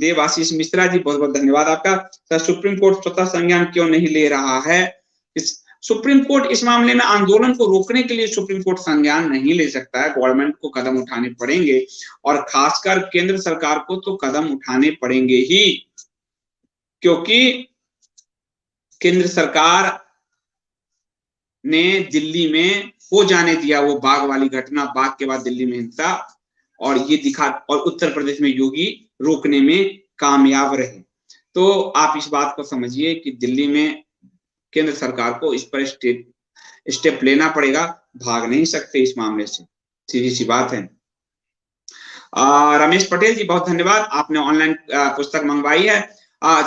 देवाशीष मिश्रा जी, बहुत बहुत धन्यवाद आपका। सर, सुप्रीम कोर्ट स्वतः संज्ञान क्यों नहीं ले रहा है? सुप्रीम कोर्ट इस मामले में आंदोलन को रोकने के लिए सुप्रीम कोर्ट संज्ञान नहीं ले सकता है। गवर्नमेंट को कदम उठाने पड़ेंगे और खासकर केंद्र सरकार को तो कदम उठाने पड़ेंगे ही, क्योंकि केंद्र सरकार ने दिल्ली में हो जाने दिया वो बाघ वाली घटना, बाघ के बाद दिल्ली में हिंसा, और ये दिखा, और उत्तर प्रदेश में योगी रोकने में कामयाब रहे। तो आप इस बात को समझिए कि दिल्ली में केंद्र सरकार को इस पर स्टेप लेना पड़ेगा, भाग नहीं सकते इस मामले से, सीधी सी बात है। रमेश पटेल जी, बहुत धन्यवाद, आपने ऑनलाइन पुस्तक मंगवाई है।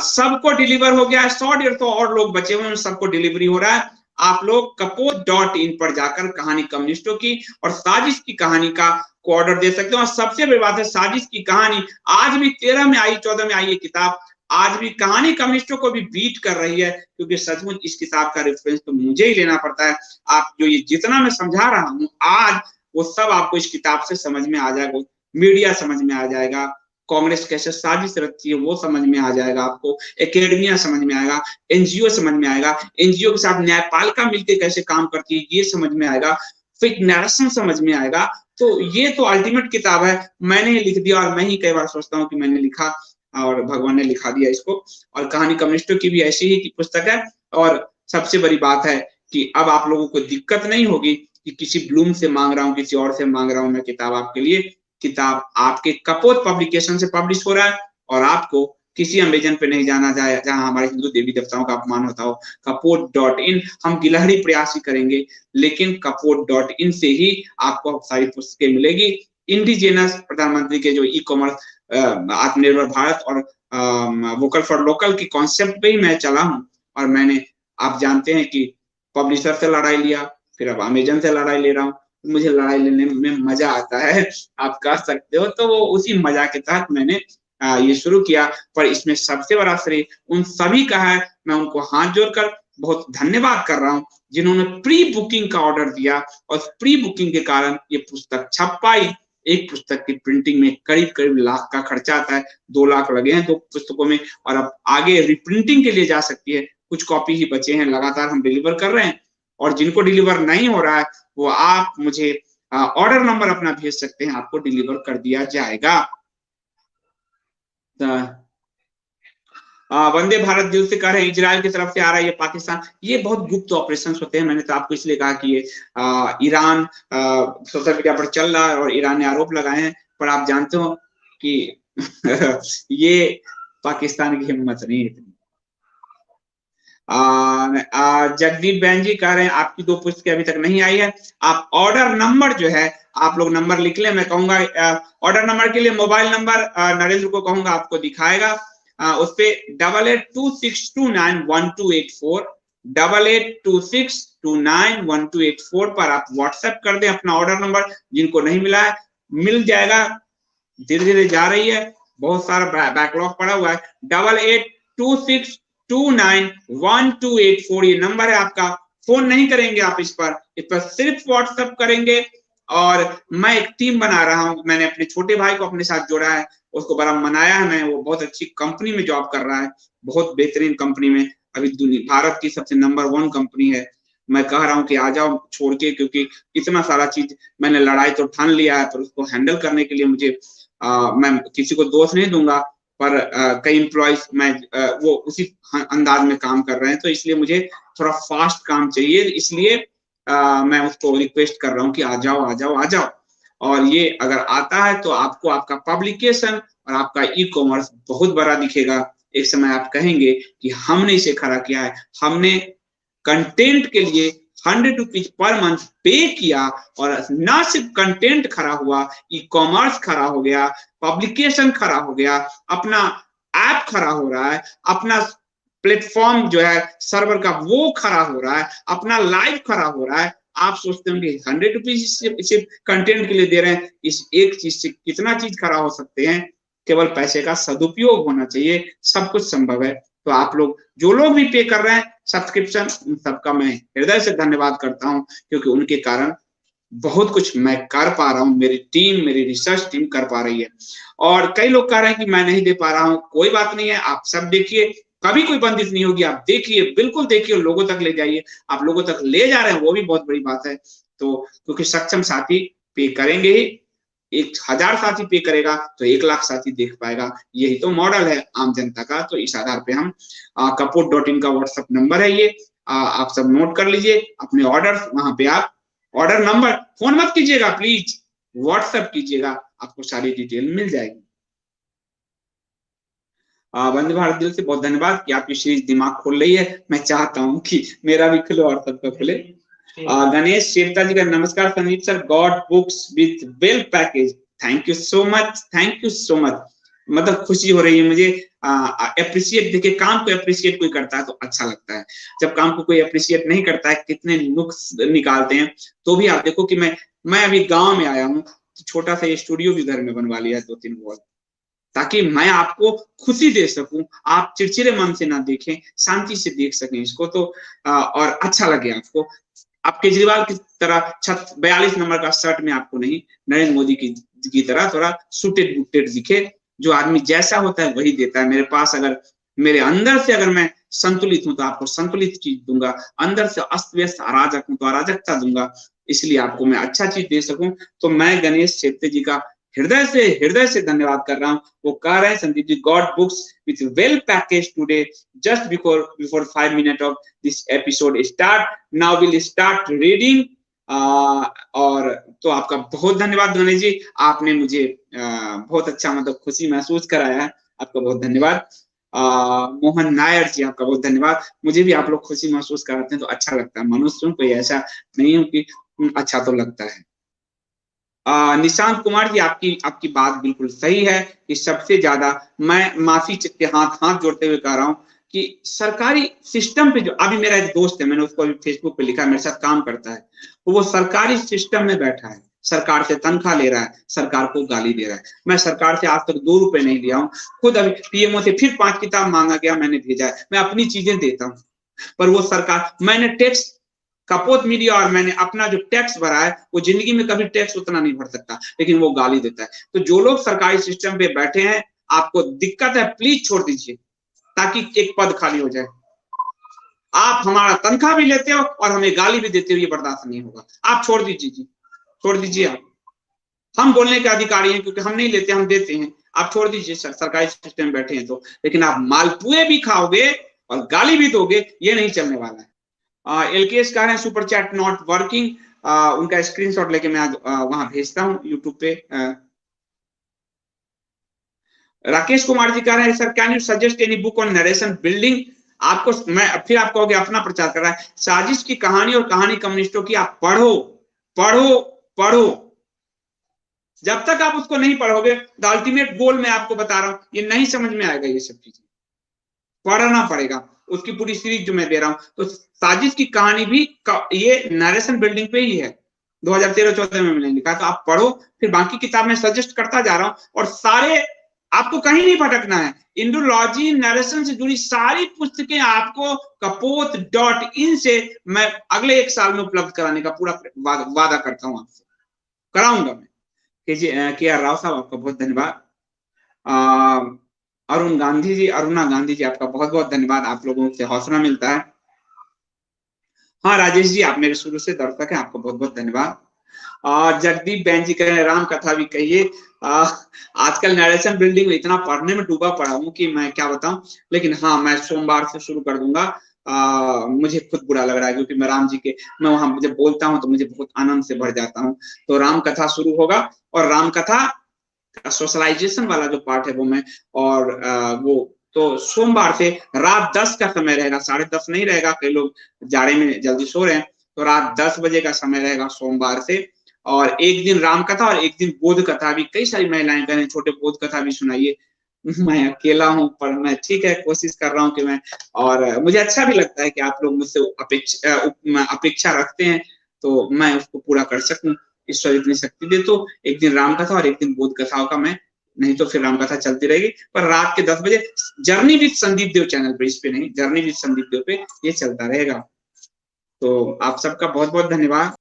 सबको डिलीवर हो गया है, 100-150 और लोग बचे हुए हैं, सबको डिलीवरी हो रहा है। आप लोग कपोत.in पर जाकर कहानी कम्युनिस्टों की और साजिश की कहानी का को ऑर्डर दे सकते हो। और सबसे बड़ी बात है, साजिश की कहानी आज भी 13 में आई, 14 में आई ये किताब, आज भी कहानी कम्युनिस्टों को भी बीट कर रही है, क्योंकि सचमुच इस किताब का रेफरेंस तो मुझे ही लेना पड़ता है। आप जो ये जितना मैं समझा रहा हूँ आज, वो सब आपको इस किताब से समझ में आ जाएगा, मीडिया समझ में आ जाएगा, कांग्रेस कैसे साजिश रचती है वो समझ में आ जाएगा आपको, एकेडमिया समझ में आएगा, एनजीओ समझ में आएगा, एनजीओ के साथ न्यायपालिका मिलकर कैसे काम करती है ये समझ में आएगा, फिर नैरेशन समझ में आएगा। तो ये तो अल्टीमेट किताब है, मैंने ही लिख दिया, और मैं ही कई बार सोचता हूँ कि मैंने लिखा और भगवान ने लिखा दिया इसको। और कहानी कम्युनिस्टों की भी ऐसी ही पुस्तक है। और सबसे बड़ी बात है कि अब आप लोगों को दिक्कत नहीं होगी कि किसी ब्लूम से मांग रहा हूँ, किसी और से मांग रहा हूँ मैं किताब आपके लिए। किताब आपके कपोत पब्लिकेशन से पब्लिश हो रहा है, और आपको किसी अमेजन पे नहीं जाना जाए जहां हमारे हिंदू देवी देवताओं का अपमान होता हो। कपोत.in हम गिलहरी प्रयास ही करेंगे, लेकिन कपोत.in से ही आपको सारी पुस्तकें मिलेगी। इंडिजिनस प्रधानमंत्री के जो ई-कॉमर्स, आत्मनिर्भर भारत और वोकल फॉर लोकल की कॉन्सेप्ट पे ही मैं चला हूँ। और मैंने, आप जानते हैं कि पब्लिशर से लड़ाई लिया, फिर अब अमेजन से लड़ाई ले रहा हूँ। मुझे लड़ाई लेने में मजा आता है, आप कह सकते हो। तो वो उसी मजा के तहत मैंने ये शुरू किया। पर इसमें सबसे बड़ा श्रेय उन सभी का है, मैं उनको हाथ जोड़कर बहुत धन्यवाद कर रहा हूँ जिन्होंने प्री बुकिंग का ऑर्डर दिया, और प्री बुकिंग के कारण ये पुस्तक छप पाई। एक पुस्तक की प्रिंटिंग में करीब करीब लाख का खर्चा आता है, 2 लाख लगे हैं 2 पुस्तकों में, और अब आगे रिप्रिंटिंग के लिए जा सकती है। कुछ कॉपी ही बचे हैं, लगातार हम डिलीवर कर रहे हैं। और जिनको डिलीवर नहीं हो रहा है वो आप मुझे ऑर्डर नंबर अपना भेज सकते हैं, आपको डिलीवर कर दिया जाएगा। वंदे भारत दिल से कह रहे हैं, इजराइल की तरफ से आ रहा है ये पाकिस्तान, ये बहुत गुप्त ऑपरेशंस होते हैं। मैंने तो आपको इसलिए कहा कि ये ईरान सोशल मीडिया पर चल रहा है और ईरान ने आरोप लगाए हैं, पर आप जानते हो कि ये पाकिस्तान की हिम्मत नहीं है। जगदीप बहन जी कह रहे हैं आपकी 2 पुस्तकें अभी तक नहीं आई है, आप ऑर्डर नंबर जो है आप लोग नंबर लिख लें। मैं कहूंगा ऑर्डर नंबर के लिए मोबाइल नंबर नरेंद्र को कहूंगा आपको दिखाएगा, उस पे 8826291284 8826291284 पर आप व्हाट्सएप कर दें अपना ऑर्डर नंबर। जिनको नहीं मिला है मिल जाएगा, धीरे धीरे जा रही है, बहुत सारा बैकलॉग पड़ा हुआ है। 8826291284 ये नंबर है आपका। फोन नहीं करेंगे आप इस पर सिर्फ व्हाट्सएप करेंगे। और मैं एक टीम बना रहा हूं, मैंने अपने छोटे भाई को अपने साथ जोड़ा है, उसको बड़ा मनाया है। मैं, वो बहुत अच्छी कंपनी में जॉब कर रहा है, बहुत बेहतरीन कंपनी में, अभी भारत की सबसे नंबर 1 कंपनी है। मैं कह रहा हूं कि आ जाओ छोड़ के, क्योंकि इतना सारा चीज मैंने लड़ाई तो ठान लिया है, पर उसको हैंडल करने के लिए मुझे मैं किसी को दोष नहीं दूंगा, पर कई एम्प्लॉइज वो उसी अंदाज में काम कर रहे हैं, तो इसलिए मुझे थोड़ा फास्ट काम चाहिए। इसलिए मैं उसको रिक्वेस्ट कर रहा हूँ कि आ जाओ आ जाओ आ जाओ। और ये अगर आता है तो आपको आपका पब्लिकेशन और आपका ई-कॉमर्स बहुत बड़ा दिखेगा। एक समय आप कहेंगे कि हमने इसे खड़ा किया है, हमने कंटेंट के लिए 100 रुपीज पर मंथ पे किया, और ना सिर्फ कंटेंट खड़ा हुआ, ई-कॉमर्स खड़ा हो गया, पब्लिकेशन खड़ा हो गया, अपना ऐप खड़ा हो रहा है, अपना प्लेटफॉर्म जो है सर्वर का वो खड़ा हो रहा है, अपना लाइव खड़ा हो रहा है। आप सोचते होंगे 100 रुपीज सिर्फ कंटेंट के लिए दे रहे हैं, इस एक चीज से कितना चीज खड़ा हो सकते हैं। केवल पैसे का सदुपयोग होना चाहिए, सब कुछ संभव है। तो आप लोग जो लोग भी पे कर रहे हैं सब्सक्रिप्शन, उन सबका मैं हृदय से धन्यवाद करता हूं, क्योंकि उनके कारण बहुत कुछ मैं कर पा रहा हूँ, मेरी टीम, मेरी रिसर्च टीम कर पा रही है। और कई लोग कह रहे हैं कि मैं नहीं दे पा रहा हूँ, कोई बात नहीं है, आप सब देखिए, कभी कोई बंदिश नहीं होगी, आप देखिए, बिल्कुल देखिए, लोगों तक ले जाइए। आप लोगों तक ले जा रहे हैं वो भी बहुत बड़ी बात है। तो क्योंकि सक्षम साथी पे करेंगे ही, 1000 साथी पे करेगा तो 1 लाख साथी देख पाएगा। यही तो मॉडल है आम जनता का। तो इस आधार पे हम कपूर.in का व्हाट्सएप नंबर है ये, आप सब नोट कर लीजिए अपने ऑर्डर, वहां पे आप ऑर्डर नंबर, फोन मत कीजिएगा प्लीज, व्हाट्सएप कीजिएगा, आपको सारी डिटेल मिल जाएगी। वंदे भारत दिल से बहुत धन्यवाद कि आपकी सीरीज दिमाग खोल रही है। मैं चाहता हूँ कि मेरा भी खुले और सबका खुले। गणेश शेरता जी का नमस्कार Sandeep sir, God books with well package, thank you so much, thank you so much. मतलब खुशी हो रही है मुझे, अप्रिशिएट, देखिए काम को अप्रिशिएट कोई करता है तो अच्छा लगता है। जब काम को कोई अप्रिशिएट नहीं करता है, कितने नुक्स निकालते हैं। तो भी आप देखो कि मैं अभी गांव में आया हूँ, छोटा सा स्टूडियो भी घर में बनवा लिया है 2-3 वॉल, ताकि मैं आपको खुशी दे सकूं, आप चिड़चिड़े मन से ना देखें, शांति से देख सकें इसको। तो और अच्छा लगे आपको। आप केजरीवाल की तरह 42 नंबर का शर्ट में आपको नहीं, नरेंद्र मोदी की तरह थोड़ा सूटेड बूटेड दिखे। जो आदमी जैसा होता है वही देता है। मेरे पास अगर मेरे अंदर से अगर मैं संतुलित हूं तो आपको संतुलित चीज दूंगा, अंदर से अस्त व्यस्त अराजक हूं तो अराजकता दूंगा, इसलिए आपको मैं अच्छा चीज दे सकूं। तो मैं गणेश शेट्टी जी का हृदय से धन्यवाद कर रहा हूं। वो कह रहे हैं संदीप जी, god books with well package today just before 5 minute of this episode start, now will start reading. और तो आपका बहुत धन्यवाद गणेश जी, आपने मुझे बहुत अच्छा मतलब खुशी महसूस कराया है, आपका बहुत धन्यवाद। मोहन नायर जी आपका बहुत धन्यवाद। मुझे भी आप लोग खुशी महसूस कराते हैं तो अच्छा लगता है। मनुष्य हूं, कोई ऐसा नहीं हूं कि अच्छा तो लगता है। निशांत कुमार जी, आपकी आपकी बात बिल्कुल सही है कि सबसे ज्यादा मैं माफी के हाथ जोड़ते हुए कह रहा हूं कि सरकारी सिस्टम पे, जो अभी मेरा एक दोस्त है, मैंने उसको अभी फेसबुक पे लिखा, मेरे साथ काम करता है, वो सरकारी सिस्टम में बैठा है, सरकार से तनख्वाह ले रहा है, सरकार को गाली दे रहा है। मैं सरकार से आज तक 2 रुपए नहीं लिया हूं, खुद अभी पीएमओ से फिर 5 किताब मांगा गया, मैंने भेजा है, मैं अपनी चीजें देता हूं। पर वो सरकार, मैंने टैक्स कपोत मीडिया और मैंने अपना जो टैक्स भरा है, वो जिंदगी में कभी टैक्स उतना नहीं भर सकता, लेकिन वो गाली देता है। तो जो लोग सरकारी सिस्टम पे बैठे हैं, आपको दिक्कत है, प्लीज छोड़ दीजिए, ताकि एक पद खाली हो जाए। आप हमारा तनख्वाह भी लेते हो और हमें गाली भी देते हो, ये बर्दाश्त नहीं होगा। आप छोड़ दीजिए जी, छोड़ दीजिए। आप, हम बोलने के अधिकारी हैं क्योंकि हम नहीं लेते, हम देते हैं। आप छोड़ दीजिए, सरकारी सिस्टम में बैठे हैं तो। लेकिन आप मालपुए भी खाओगे और गाली भी दोगे, ये नहीं चलने वाला है। एलकेएस कह रहे हैं सुपर चैट नॉट वर्किंग, उनका स्क्रीनशॉट लेके मैं आज वहां भेजता हूं यूट्यूब पे। राकेश कुमार जी कह रहे हैं sir, can you suggest any book on narration building. आपको मैं फिर आप कहोगे अपना प्रचार कर रहा है। साजिश की कहानी और कहानी कम्युनिस्टों की आप पढ़ो पढ़ो पढ़ो। जब तक आप उसको नहीं पढ़ोगे, द अल्टीमेट गोल मैं आपको बता रहा हूं, ये नहीं समझ में आएगा। ये सब चीजें पढ़ना पड़ेगा, उसकी पूरी सीरीज जो मैं दे रहा हूं। तो साजिश की कहानी भी ये नरेशन बिल्डिंग पे ही है, 2013-14 में मैंने लिखा। तो आप पढ़ो, फिर बाकी किताब में सजेस्ट करता जा रहा हूं। और सारे, आपको कहीं नहीं भटकना है, इंडोलॉजी नरेशन से जुड़ी सारी पुस्तकें आपको कपोत.in से मैं अगले 1 साल में उपलब्ध कराने का पूरा वादा करता हूं, आपसे कराऊंगा मैं। के आर राव साहब, आपका बहुत धन्यवाद। अरुण गांधी जी, अरुणा गांधी जी, आपका बहुत बहुत धन्यवाद, आप लोगों से हौसला मिलता है। हाँ राजेश जी, आप मेरे शुरू से दर्शक हैं, आपको बहुत बहुत धन्यवाद। और जगदीप बहन जी कह रहे हैं राम कथा भी कहिए। आजकल नरेशन बिल्डिंग में इतना पढ़ने में डूबा पड़ा हूँ कि मैं क्या बताऊं। लेकिन हाँ, मैं सोमवार से शुरू कर दूंगा। मुझे खुद बुरा लग रहा है क्योंकि मैं राम जी के, मैं वहां जब बोलता हूँ तो मुझे बहुत आनंद से भर जाता हूँ। तो राम कथा शुरू होगा, और राम कथा सोशलाइजेशन वाला जो पार्ट है वो मैं, और वो तो सोमवार से रात 10 का समय रहेगा, 10:30 नहीं रहेगा, कई लोग जाड़े में जल्दी सो रहे हैं। तो रात 10 बजे का समय रहेगा सोमवार से। और एक दिन राम कथा और एक दिन बोध कथा भी। कई सारी महिलाएं कह रही छोटे बोध कथा भी सुनाइए। मैं अकेला हूँ, पर मैं ठीक है, कोशिश कर रहा हूँ कि मैं, और मुझे अच्छा भी लगता है कि आप लोग मुझसे अपेक्षा रखते हैं, तो मैं उसको पूरा कर सकूं। ईश्वर इतनी शक्ति दे तो एक दिन राम कथा और एक दिन बोध कथाओं का मैं, नहीं तो फिर राम कथा चलती रहेगी। पर रात के 10 बजे journey with Sandeep Dev channel पे, इस पे नहीं, जर्नी विद संदीप देव पे ये चलता रहेगा। तो आप सबका बहुत बहुत धन्यवाद।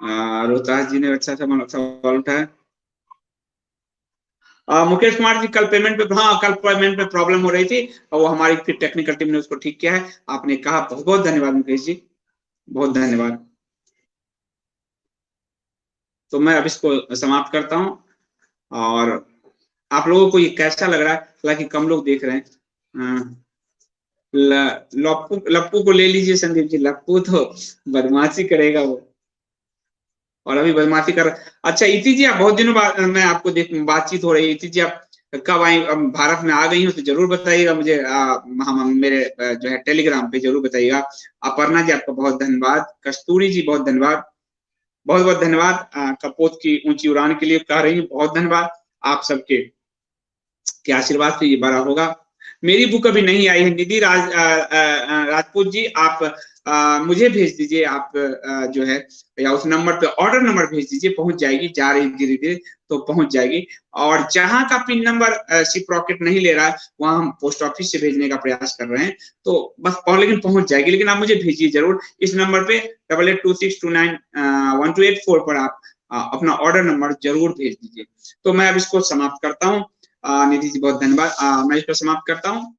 रोहतास जी ने अच्छा सवाल उठाया। मुकेश कुमार जी, कल पेमेंट पे, हाँ कल पेमेंट पे प्रॉब्लम हो रही थी और वो हमारी फिर टेक्निकल टीम ने उसको ठीक किया है। आपने कहा, बहुत बहुत धन्यवाद मुकेश जी, बहुत धन्यवाद। तो मैं अब इसको समाप्त करता हूँ। और आप लोगों को ये कैसा लग रहा है? हालांकि कम लोग देख रहे हैं। लप्पू लप्पू को ले लीजिए संदीप जी, लप्पू तो बदमाशी करेगा वो, और अभी बदमाशी कर। अच्छा इति जी, आप बहुत दिनों बाद मैं आपको देख बातचीत हो रही है। इति जी आप कब आई, अब भारत में आ गई हो तो जरूर बताइएगा मुझे, हम मेरे जो है टेलीग्राम पे जरूर बताइएगा। अपर्णा जी आपका बहुत धन्यवाद, कस्तूरी जी बहुत धन्यवाद, बहुत बहुत धन्यवाद। कपोत की ऊंची उड़ान के लिए कह रही हूँ, बहुत धन्यवाद। आप सबके के आशीर्वाद से ये बड़ा होगा। मेरी बुक अभी नहीं आई है, निधि राजपूत जी, आप मुझे भेज दीजिए, आप जो है या उस नंबर पे ऑर्डर नंबर भेज दीजिए, पहुंच जाएगी, जा रही धीरे धीरे तो पहुंच जाएगी। और जहां का पिन नंबर शिप रॉकेट नहीं ले रहा है, वहां हम पोस्ट ऑफिस से भेजने का प्रयास कर रहे हैं, तो बस लेकिन पहुंच जाएगी। लेकिन आप मुझे भेजिए जरूर इस नंबर पे 8826291284 पर आप अपना ऑर्डर नंबर जरूर भेज दीजिए। तो मैं अब इसको समाप्त करता हूँ। निधि जी बहुत धन्यवाद, मैं इसको समाप्त करता हूँ।